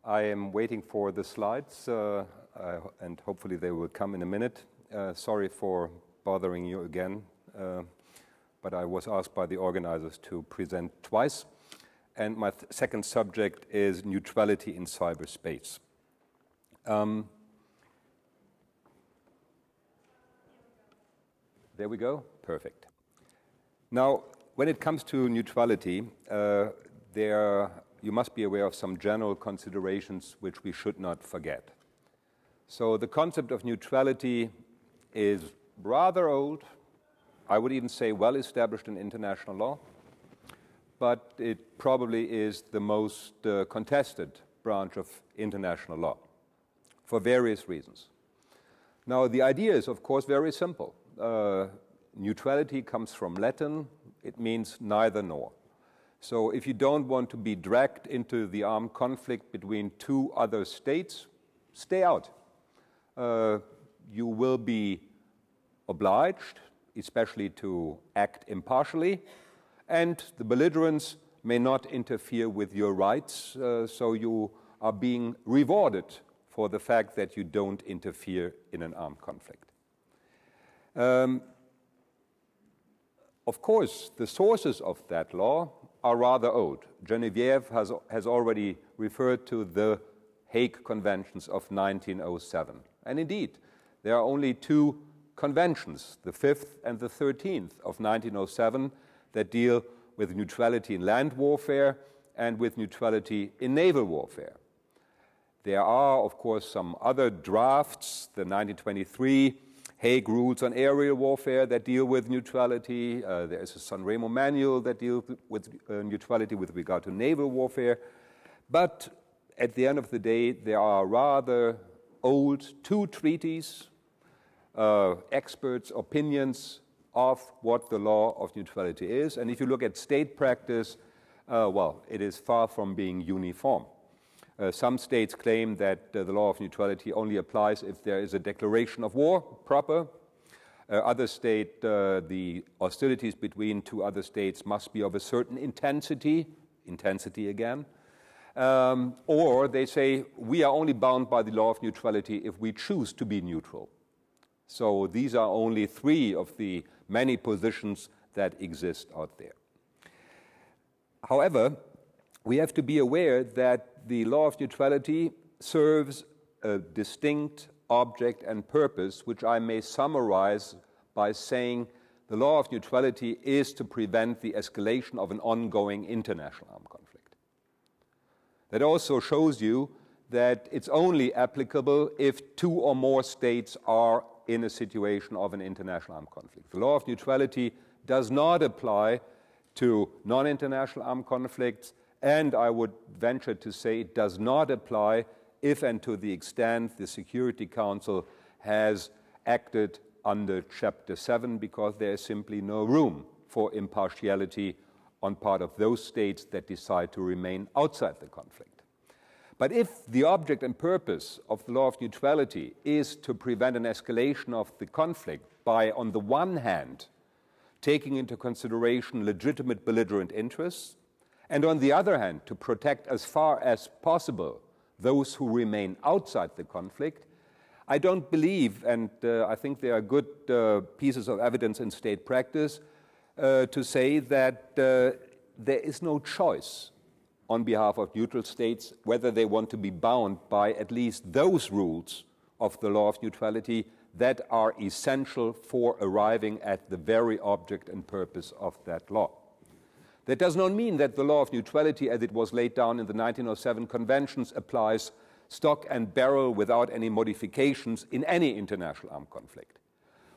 I am waiting for the slides, and hopefully they will come in a minute. Sorry for bothering you again, but I was asked by the organizers to present twice. And my second subject is neutrality in cyberspace. There we go. Perfect. Now, when it comes to neutrality, you must be aware of some general considerations which we should not forget. So the concept of neutrality is rather old. I would even say well established in international law, but it probably is the most contested branch of international law for various reasons. Now, the idea is, of course, very simple. Neutrality comes from Latin. It means neither nor. So if you don't want to be dragged into the armed conflict between two other states, stay out. You will be obliged, especially to act impartially, and the belligerents may not interfere with your rights, so you are being rewarded for the fact that you don't interfere in an armed conflict. Of course, the sources of that law are rather old. Genevieve has already referred to the Hague Conventions of 1907. And indeed, there are only two conventions, the 5th and the 13th of 1907, that deal with neutrality in land warfare and with neutrality in naval warfare. There are, of course, some other drafts, the 1923 Hague Rules on Aerial Warfare that deal with neutrality. There is a San Remo manual that deals with neutrality with regard to naval warfare. But at the end of the day, there are rather old two treaties, experts' opinions of what the law of neutrality is. And if you look at state practice, well, it is far from being uniform. Some states claim that the law of neutrality only applies if there is a declaration of war proper. Others state the hostilities between two other states must be of a certain intensity again. Or they say we are only bound by the law of neutrality if we choose to be neutral. So these are only three of the many positions that exist out there. However, we have to be aware that the law of neutrality serves a distinct object and purpose, which I may summarize by saying the law of neutrality is to prevent the escalation of an ongoing international armed conflict. That also shows you that it's only applicable if two or more states are in a situation of an international armed conflict. The law of neutrality does not apply to non-international armed conflicts, and I would venture to say it does not apply if and to the extent the Security Council has acted under Chapter 7, because there is simply no room for impartiality on part of those states that decide to remain outside the conflict. But if the object and purpose of the law of neutrality is to prevent an escalation of the conflict by, on the one hand, taking into consideration legitimate belligerent interests, and on the other hand, to protect as far as possible those who remain outside the conflict, I don't believe, and I think there are good pieces of evidence in state practice to say that there is no choice on behalf of neutral states whether they want to be bound by at least those rules of the law of neutrality that are essential for arriving at the very object and purpose of that law. That does not mean that the law of neutrality, as it was laid down in the 1907 conventions, applies stock and barrel without any modifications in any international armed conflict.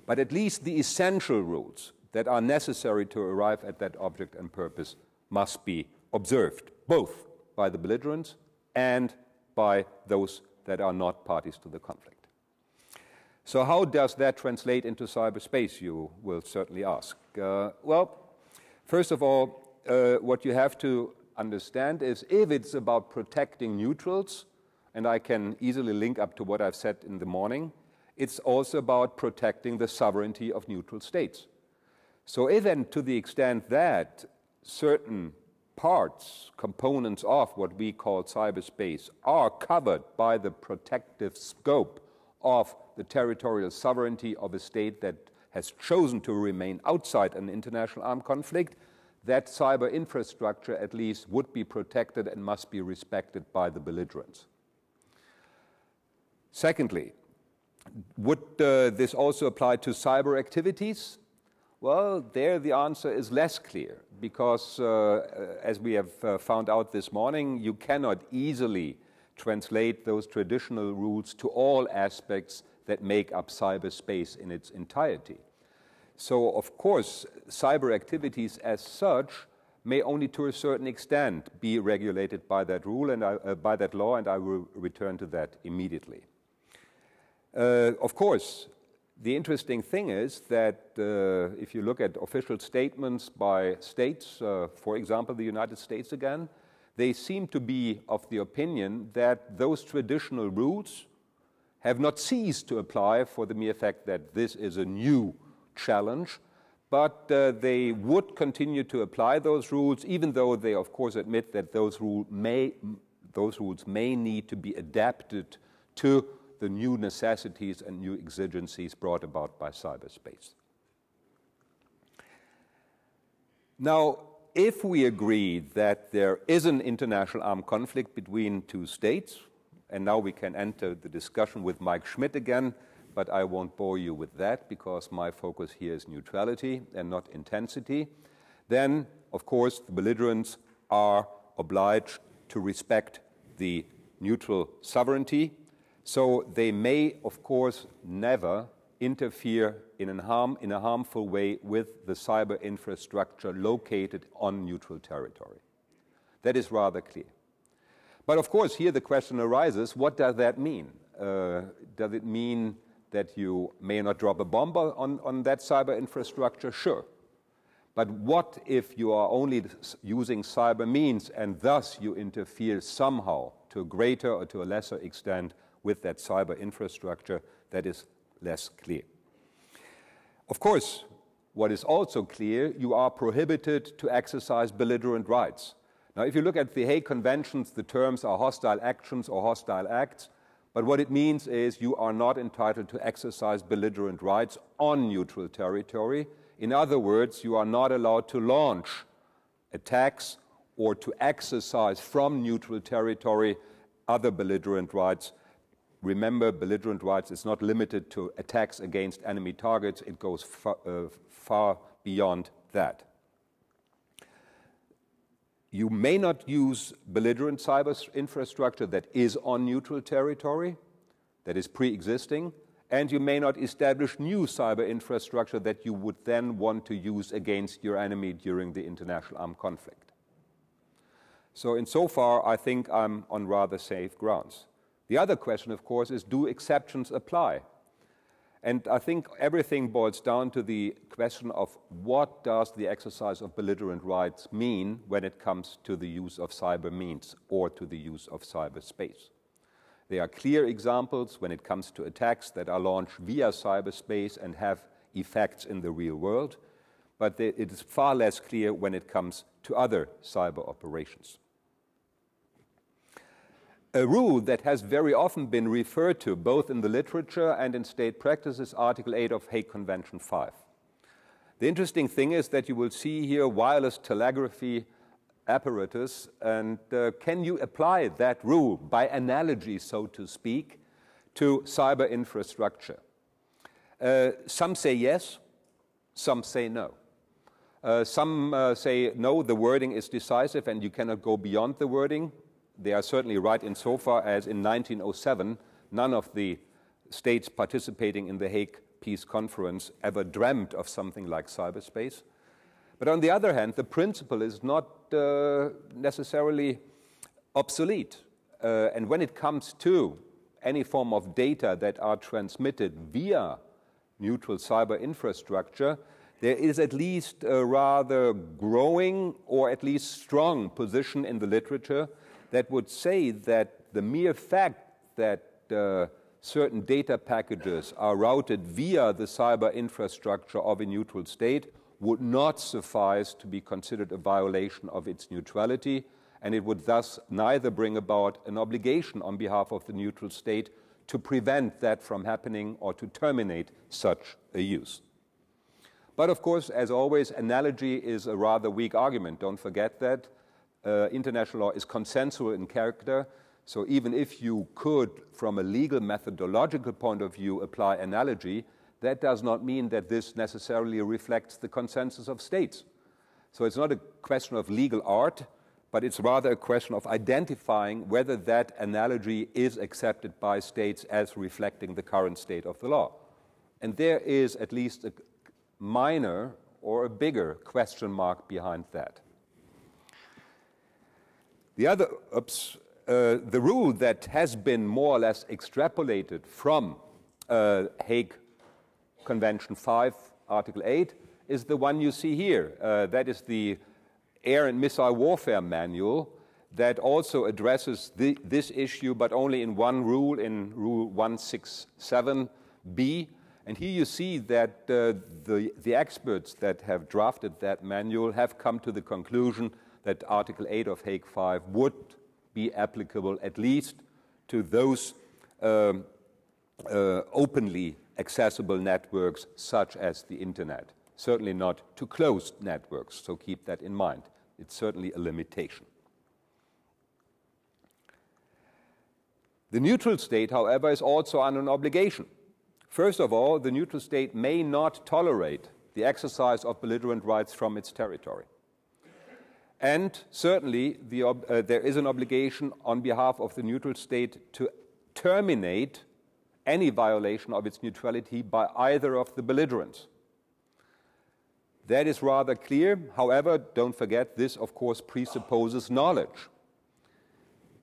But at least the essential rules that are necessary to arrive at that object and purpose must be observed, both by the belligerents and by those that are not parties to the conflict. So how does that translate into cyberspace, you will certainly ask? Well, first of all, what you have to understand is if it's about protecting neutrals, and I can easily link up to what I've said in the morning, it's also about protecting the sovereignty of neutral states. So if and to the extent that certain parts, components of what we call cyberspace are covered by the protective scope of the territorial sovereignty of a state that has chosen to remain outside an international armed conflict, that cyber infrastructure at least would be protected and must be respected by the belligerents. Secondly, would this also apply to cyber activities? Well, there the answer is less clear because, as we have found out this morning, you cannot easily translate those traditional rules to all aspects that make up cyberspace in its entirety. So, of course, cyber activities as such may only to a certain extent be regulated by that rule and by that law, and I will return to that immediately. Of course, the interesting thing is that if you look at official statements by states, for example, the United States again, they seem to be of the opinion that those traditional rules have not ceased to apply for the mere fact that this is a new challenge, but they would continue to apply those rules, even though they, of course, admit that those rules may need to be adapted to the new necessities and new exigencies brought about by cyberspace. Now, if we agree that there is an international armed conflict between two states, and now we can enter the discussion with Mike Schmidt again, but I won't bore you with that because my focus here is neutrality and not intensity, then, of course, the belligerents are obliged to respect the neutral sovereignty. So they may, of course, never interfere in a harmful way with the cyber infrastructure located on neutral territory. That is rather clear. But of course, here the question arises, what does that mean? Does it mean that you may not drop a bomb on that cyber infrastructure? Sure. But what if you are only using cyber means and thus you interfere somehow to a greater or to a lesser extent with that cyber infrastructure? That is less clear. Of course, what is also clear, you are prohibited to exercise belligerent rights. Now, if you look at the Hague Conventions, the terms are hostile actions or hostile acts, but what it means is you are not entitled to exercise belligerent rights on neutral territory. In other words, you are not allowed to launch attacks or to exercise from neutral territory other belligerent rights. Remember, belligerent rights is not limited to attacks against enemy targets. It goes far beyond that. You may not use belligerent cyber infrastructure that is on neutral territory, that is pre-existing, and you may not establish new cyber infrastructure that you would then want to use against your enemy during the international armed conflict. So insofar, I think I'm on rather safe grounds. The other question, of course, is do exceptions apply? And I think everything boils down to the question of what does the exercise of belligerent rights mean when it comes to the use of cyber means or to the use of cyberspace. There are clear examples when it comes to attacks that are launched via cyberspace and have effects in the real world, but it is far less clear when it comes to other cyber operations. A rule that has very often been referred to both in the literature and in state practice is Article 8 of Hague Convention 5. The interesting thing is that you will see here wireless telegraphy apparatus, and can you apply that rule by analogy, so to speak, to cyber infrastructure? Some say yes, some say no. Some say no, the wording is decisive and you cannot go beyond the wording. They are certainly right insofar as in 1907, none of the states participating in the Hague Peace Conference ever dreamt of something like cyberspace. But on the other hand, the principle is not necessarily obsolete. And when it comes to any form of data that are transmitted via neutral cyber infrastructure, there is at least a rather growing or at least strong position in the literature that would say that the mere fact that certain data packages are routed via the cyber infrastructure of a neutral state would not suffice to be considered a violation of its neutrality, and it would thus neither bring about an obligation on behalf of the neutral state to prevent that from happening or to terminate such a use. But of course, as always, analogy is a rather weak argument. Don't forget that. International law is consensual in character, so even if you could, from a legal methodological point of view, apply analogy, that does not mean that this necessarily reflects the consensus of states. So it's not a question of legal art, but it's rather a question of identifying whether that analogy is accepted by states as reflecting the current state of the law. And there is at least a minor or a bigger question mark behind that. The rule that has been more or less extrapolated from Hague Convention 5, Article 8, is the one you see here. That is the Air and Missile Warfare Manual that also addresses this issue, but only in one rule, in Rule 167B. And here you see that the experts that have drafted that manual have come to the conclusion that Article 8 of Hague 5 would be applicable at least to those openly accessible networks such as the Internet. Certainly not to closed networks, so keep that in mind. It's certainly a limitation. The neutral state, however, is also under an obligation. First of all, the neutral state may not tolerate the exercise of belligerent rights from its territory. And certainly, there is an obligation on behalf of the neutral state to terminate any violation of its neutrality by either of the belligerents. That is rather clear. However, don't forget, this, of course, presupposes knowledge.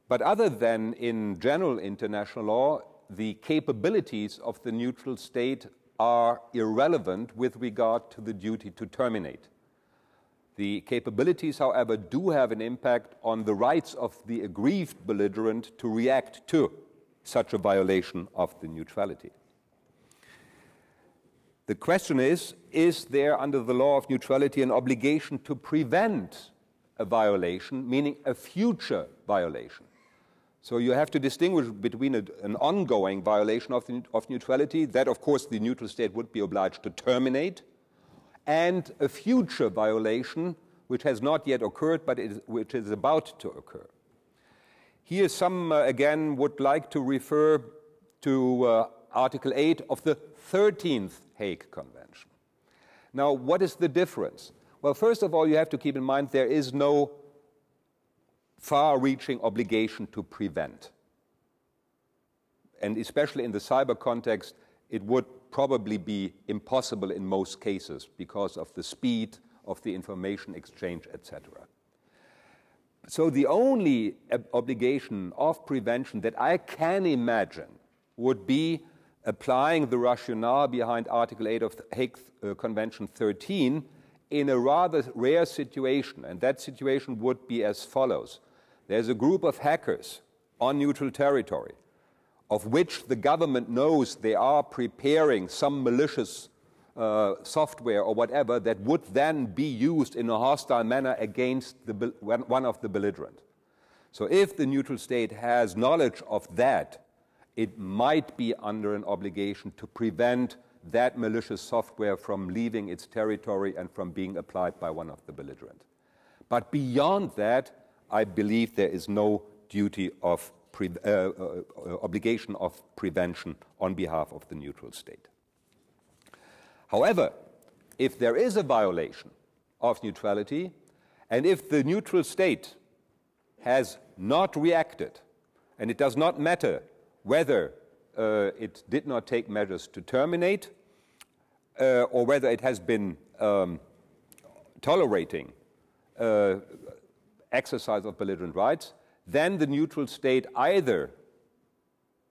But other than in general international law, the capabilities of the neutral state are irrelevant with regard to the duty to terminate. The capabilities, however, do have an impact on the rights of the aggrieved belligerent to react to such a violation of the neutrality. The question is there under the law of neutrality an obligation to prevent a violation, meaning a future violation? So you have to distinguish between an ongoing violation of neutrality, that of course the neutral state would be obliged to terminate, and a future violation which has not yet occurred but which is about to occur. Here some, again, would like to refer to Article 8 of the 13th Hague Convention. Now, what is the difference? Well, first of all, you have to keep in mind there is no far-reaching obligation to prevent. And especially in the cyber context, it would probably be impossible in most cases because of the speed of the information exchange, etc. So the only obligation of prevention that I can imagine would be applying the rationale behind Article 8 of the Hague Convention 13 in a rather rare situation, and that situation would be as follows. There's a group of hackers on neutral territory of which the government knows they are preparing some malicious software or whatever that would then be used in a hostile manner against one of the belligerent. So if the neutral state has knowledge of that, it might be under an obligation to prevent that malicious software from leaving its territory and from being applied by one of the belligerent. But beyond that, I believe there is no duty of obligation of prevention on behalf of the neutral state. However, if there is a violation of neutrality, and if the neutral state has not reacted, and it does not matter whether it did not take measures to terminate, or whether it has been tolerating exercise of belligerent rights, then the neutral state either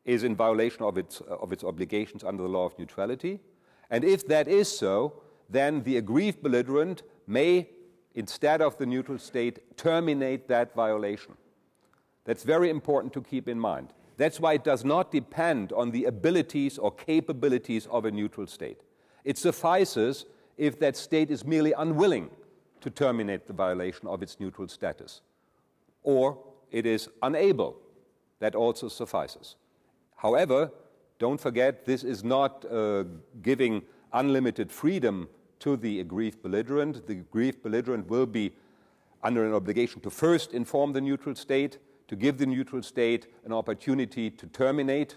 is in violation of its obligations under the law of neutrality, and if that is so, then the aggrieved belligerent may, instead of the neutral state, terminate that violation. That's very important to keep in mind. That's why it does not depend on the abilities or capabilities of a neutral state. It suffices if that state is merely unwilling to terminate the violation of its neutral status, or it is unable. That also suffices. However, don't forget, this is not giving unlimited freedom to the aggrieved belligerent. The aggrieved belligerent will be under an obligation to first inform the neutral state, to give the neutral state an opportunity to terminate,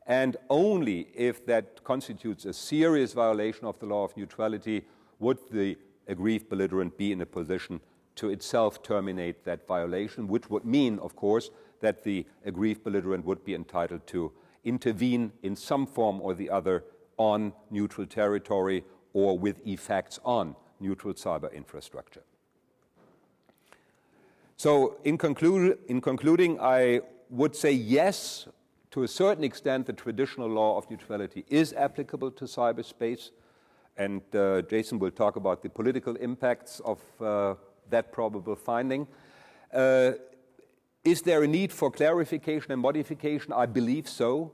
and only if that constitutes a serious violation of the law of neutrality would the aggrieved belligerent be in a position to itself terminate that violation, which would mean, of course, that the aggrieved belligerent would be entitled to intervene in some form or the other on neutral territory or with effects on neutral cyber infrastructure. So in concluding, I would say yes, to a certain extent, the traditional law of neutrality is applicable to cyberspace, and Jason will talk about the political impacts of that probable finding. Is there a need for clarification and modification? I believe so.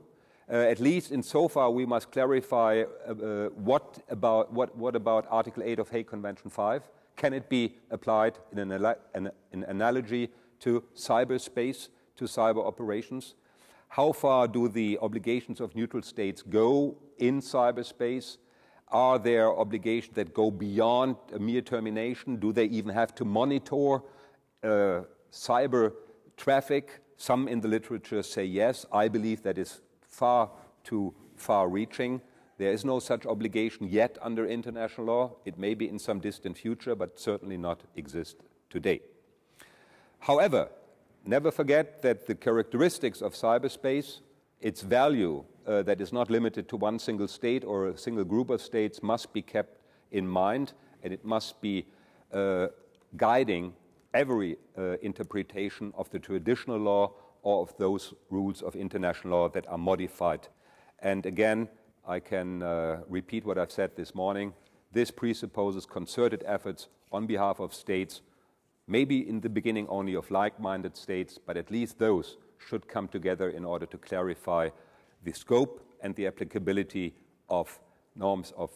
At least insofar we must clarify what about Article 8 of Hague Convention 5? Can it be applied in an analogy to cyberspace, to cyber operations? How far do the obligations of neutral states go in cyberspace? Are there obligations that go beyond a mere termination? Do they even have to monitor cyber traffic? Some in the literature say yes. I believe that is far too far-reaching. There is no such obligation yet under international law. It may be in some distant future, but certainly not exist today. However, never forget that the characteristics of cyberspace, its value that is not limited to one single state or a single group of states, must be kept in mind, and it must be guiding every interpretation of the traditional law or of those rules of international law that are modified. And again, I can repeat what I've said this morning. This presupposes concerted efforts on behalf of states, maybe in the beginning only of like-minded states, but at least those should come together in order to clarify the scope and the applicability of norms of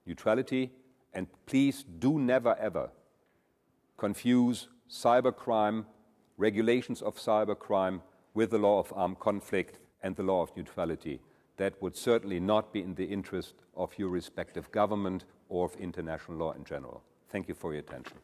neutrality. And please do never ever confuse cybercrime, regulations of cybercrime, with the law of armed conflict and the law of neutrality. That would certainly not be in the interest of your respective government or of international law in general. Thank you for your attention.